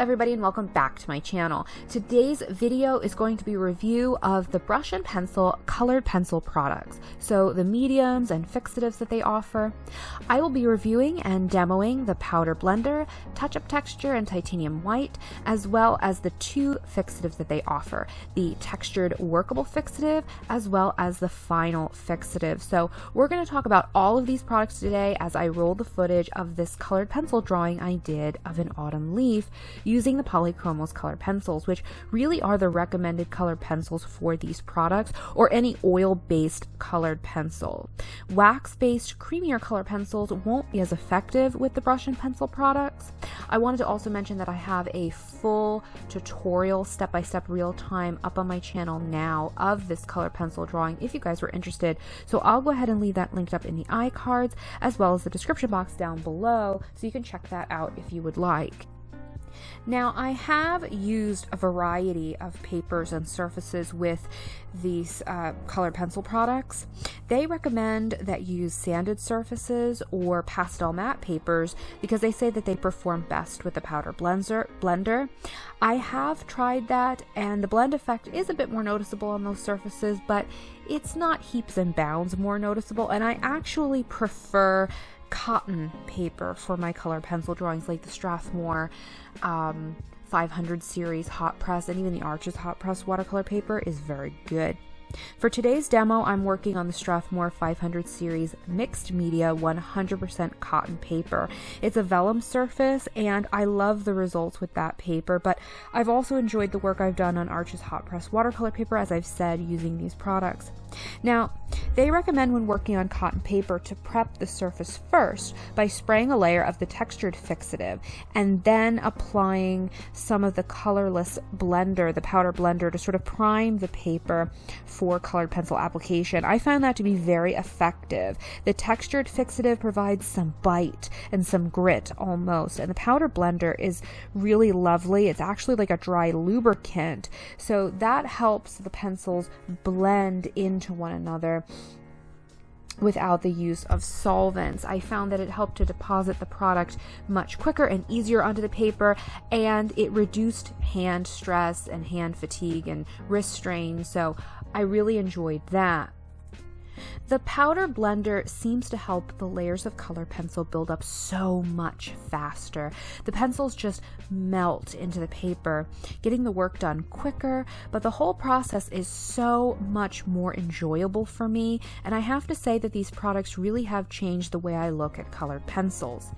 everybody, and welcome back to my channel. Today's video is going to be a review of the brush and pencil colored pencil products, so the mediums and fixatives that they offer. I will be reviewing and demoing the powder blender, touch-up texture, and titanium white, as well as the two fixatives that they offer, the textured workable fixative as well as the final fixative. So we're going to talk about all of these products today as I roll the footage of this colored pencil drawing I did of an autumn leaf using the Polychromos Colored Pencils, which really are the recommended colored pencils for these products, or any oil-based colored pencil. Wax-based, creamier colored pencils won't be as effective with the brush and pencil products. I wanted to also mention that I have a full tutorial, step-by-step, real-time up on my channel now of this colored pencil drawing if you guys were interested. So I'll go ahead and leave that linked up in the iCards as well as the description box down below, so you can check that out if you would like. Now, I have used a variety of papers and surfaces with these colored pencil products. They recommend that you use sanded surfaces or pastel matte papers because they say that they perform best with the powder blender. I have tried that, and the blend effect is a bit more noticeable on those surfaces, but it's not heaps and bounds more noticeable, and I actually prefer cotton paper for my colored pencil drawings, like the Strathmore 500 series hot press, and even the Arches hot press watercolor paper is very good. For today's demo, I'm working on the Strathmore 500 series mixed media 100% cotton paper. It's a vellum surface, and I love the results with that paper, but I've also enjoyed the work I've done on Arches hot press watercolor paper, as I've said, using these products. Now, they recommend when working on cotton paper to prep the surface first by spraying a layer of the textured fixative and then applying some of the colorless blender, the powder blender, to sort of prime the paper for colored pencil application. I found that to be very effective. The textured fixative provides some bite and some grit almost, and the powder blender is really lovely. It's actually like a dry lubricant, so that helps the pencils blend into one another without the use of solvents. I found that it helped to deposit the product much quicker and easier onto the paper, and it reduced hand stress and hand fatigue and wrist strain, so I really enjoyed that. The powder blender seems to help the layers of colored pencil build up so much faster. The pencils just melt into the paper, getting the work done quicker, but the whole process is so much more enjoyable for me, and I have to say that these products really have changed the way I look at colored pencils.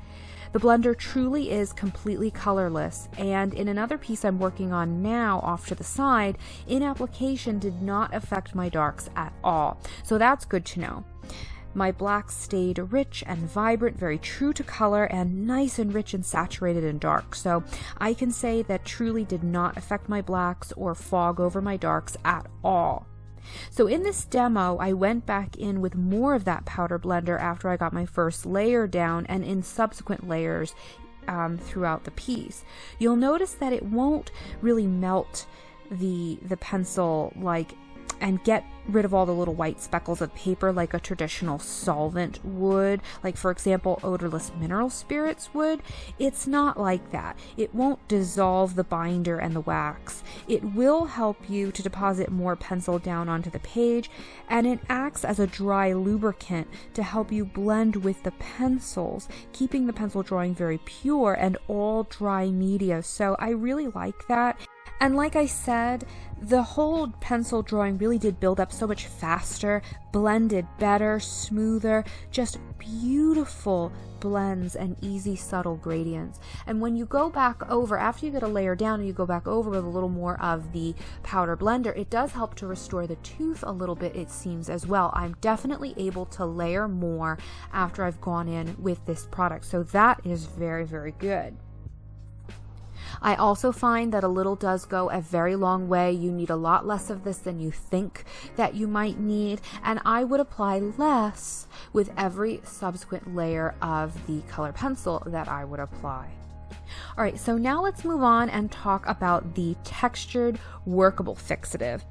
The blender truly is completely colorless, and in another piece I'm working on now off to the side, in application did not affect my darks at all, so that's good to know. My blacks stayed rich and vibrant, very true to color, and nice and rich and saturated and dark, so I can say that truly did not affect my blacks or fog over my darks at all. So in this demo, I went back in with more of that powder blender after I got my first layer down, and in subsequent layers throughout the piece. You'll notice that it won't really melt the pencil and get rid of all the little white speckles of paper like a traditional solvent would, like for example odorless mineral spirits would. It's not like that. It won't dissolve the binder and the wax. It will help you to deposit more pencil down onto the page, and it acts as a dry lubricant to help you blend with the pencils, keeping the pencil drawing very pure and all dry media. So I really like that. And like I said, the whole pencil drawing really did build up so much faster, blended better, smoother, just beautiful blends and easy subtle gradients. And when you go back over, after you get a layer down and you go back over with a little more of the powder blender, it does help to restore the tooth a little bit, it seems, as well. I'm definitely able to layer more after I've gone in with this product, so that is very, very good. I also find that a little does go a very long way. You need a lot less of this than you think that you might need, and I would apply less with every subsequent layer of the color pencil that I would apply. Alright, so now let's move on and talk about the textured workable fixative.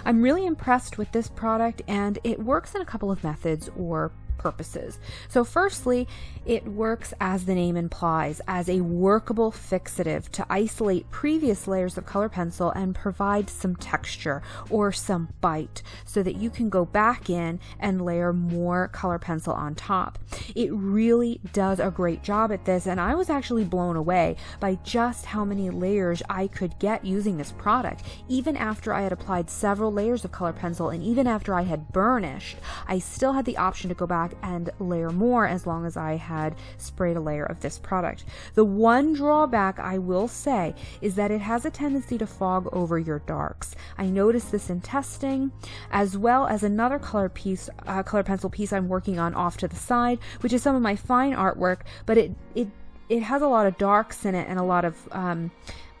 I'm really impressed with this product, and it works in a couple of methods or purposes. So firstly, it works, as the name implies, as a workable fixative to isolate previous layers of color pencil and provide some texture or some bite so that you can go back in and layer more color pencil on top. It really does a great job at this, and I was actually blown away by just how many layers I could get using this product. Even after I had applied several layers of color pencil and even after I had burnished, I still had the option to go back and layer more as long as I had sprayed a layer of this product. The one drawback I will say is that it has a tendency to fog over your darks. I noticed this in testing, as well as another color pencil piece I'm working on off to the side, which is some of my fine artwork, but it has a lot of darks in it and a lot of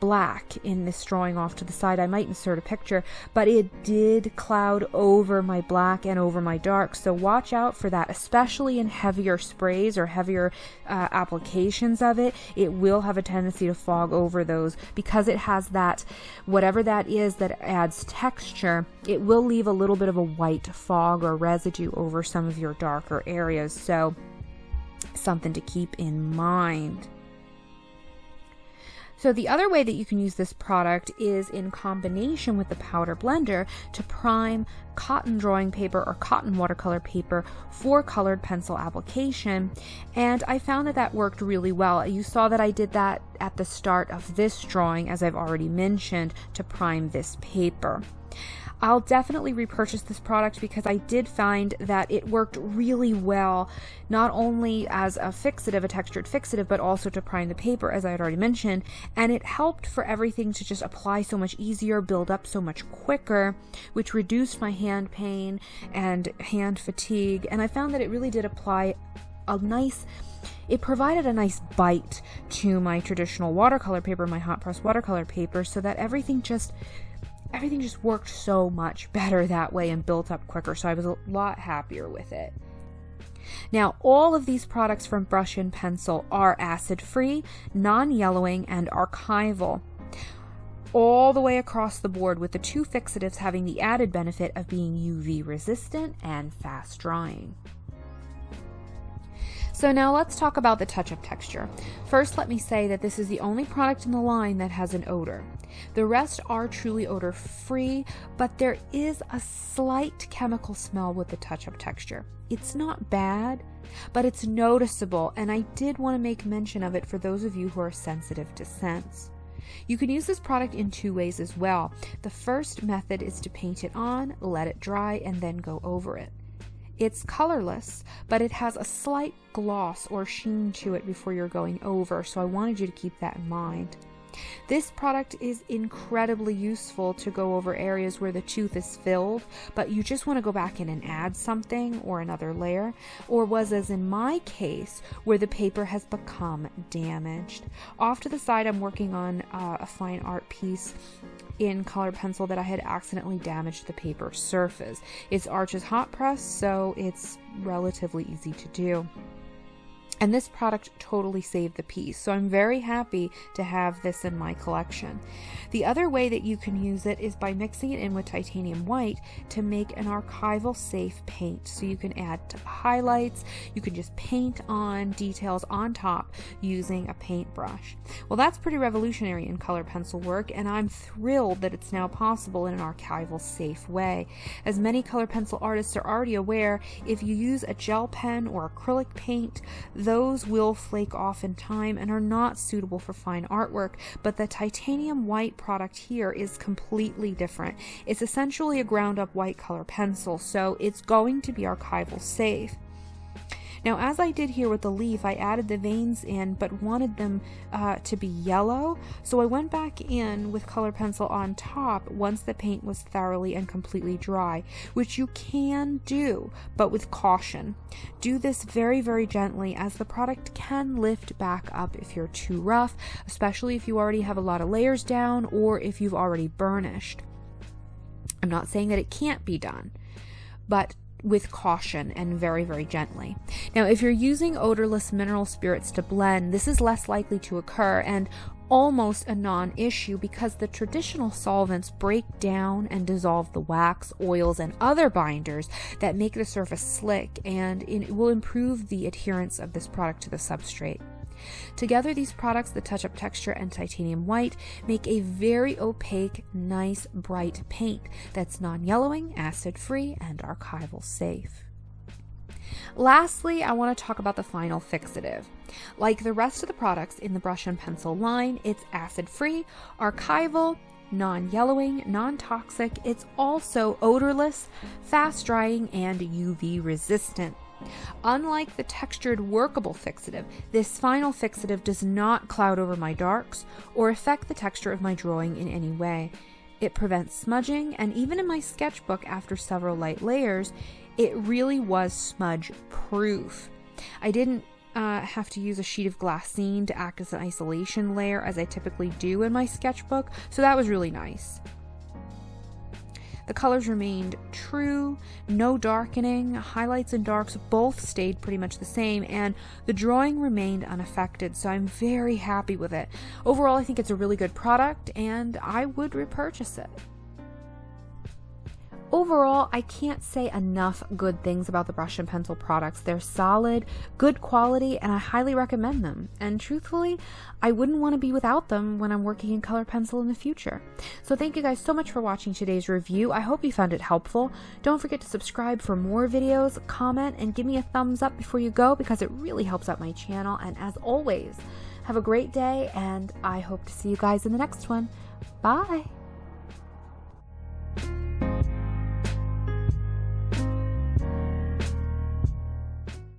black in this drawing off to the side. I might insert a picture, but it did cloud over my black and over my dark, so watch out for that, especially in heavier sprays or heavier applications of it. It will have a tendency to fog over those because it has that, whatever that is that adds texture, it will leave a little bit of a white fog or residue over some of your darker areas, so something to keep in mind. So the other way that you can use this product is in combination with the powder blender to prime cotton drawing paper or cotton watercolor paper for colored pencil application, and I found that worked really well. You saw that I did that at the start of this drawing, as I've already mentioned, to prime this paper. I'll definitely repurchase this product because I did find that it worked really well, not only as a fixative, a textured fixative, but also to prime the paper, as I had already mentioned, and it helped for everything to just apply so much easier, build up so much quicker, which reduced my hand pain and hand fatigue, and I found that it really did apply it provided a nice bite to my traditional watercolor paper, my hot press watercolor paper, so that everything just worked so much better that way and built up quicker, so I was a lot happier with it. Now, all of these products from Brush and Pencil are acid-free, non-yellowing, and archival, all the way across the board, with the two fixatives having the added benefit of being UV resistant and fast drying. So now let's talk about the touch-up texture. First, let me say that this is the only product in the line that has an odor. The rest are truly odor-free, but there is a slight chemical smell with the touch-up texture. It's not bad, but it's noticeable, and I did want to make mention of it for those of you who are sensitive to scents. You can use this product in two ways as well. The first method is to paint it on, let it dry, and then go over it. It's colorless, but it has a slight gloss or sheen to it before you're going over, so I wanted you to keep that in mind. This product is incredibly useful to go over areas where the tooth is filled, but you just want to go back in and add something or another layer, or was as in my case, where the paper has become damaged. Off to the side, I'm working on a fine art piece in colored pencil that I had accidentally damaged the paper surface. It's Arch's hot press, so it's relatively easy to do. And this product totally saved the piece, so I'm very happy to have this in my collection. The other way that you can use it is by mixing it in with titanium white to make an archival safe paint. So you can add highlights, you can just paint on details on top using a paintbrush. Well, that's pretty revolutionary in colored pencil work, and I'm thrilled that it's now possible in an archival safe way. As many colored pencil artists are already aware, if you use a gel pen or acrylic paint, those will flake off in time and are not suitable for fine artwork, but the titanium white product here is completely different. It's essentially a ground up white color pencil, so it's going to be archival safe. Now, as I did here with the leaf, I added the veins in, but wanted them to be yellow, so I went back in with colored pencil on top once the paint was thoroughly and completely dry, which you can do, but with caution. Do this very, very gently, as the product can lift back up if you're too rough, especially if you already have a lot of layers down or if you've already burnished. I'm not saying that it can't be done, but with caution and very, very gently. Now, if you're using odorless mineral spirits to blend, this is less likely to occur and almost a non-issue because the traditional solvents break down and dissolve the wax, oils, and other binders that make the surface slick, and it will improve the adherence of this product to the substrate. Together, these products, the touch-up texture and titanium white, make a very opaque, nice, bright paint that's non-yellowing, acid-free, and archival safe. Lastly, I want to talk about the final fixative. Like the rest of the products in the brush and pencil line, it's acid-free, archival, non-yellowing, non-toxic. It's also odorless, fast-drying, and UV resistant. Unlike the textured Workable fixative, this final fixative does not cloud over my darks or affect the texture of my drawing in any way. It prevents smudging, and even in my sketchbook after several light layers, it really was smudge proof. I didn't have to use a sheet of glassine to act as an isolation layer as I typically do in my sketchbook, so that was really nice. The colors remained true, no darkening, highlights and darks both stayed pretty much the same, and the drawing remained unaffected, so I'm very happy with it. Overall, I think it's a really good product, and I would repurchase it. Overall, I can't say enough good things about the brush and pencil products. They're solid, good quality, and I highly recommend them. And truthfully, I wouldn't want to be without them when I'm working in colored pencil in the future. So thank you guys so much for watching today's review. I hope you found it helpful. Don't forget to subscribe for more videos, comment, and give me a thumbs up before you go because it really helps out my channel. And as always, have a great day, and I hope to see you guys in the next one. Bye!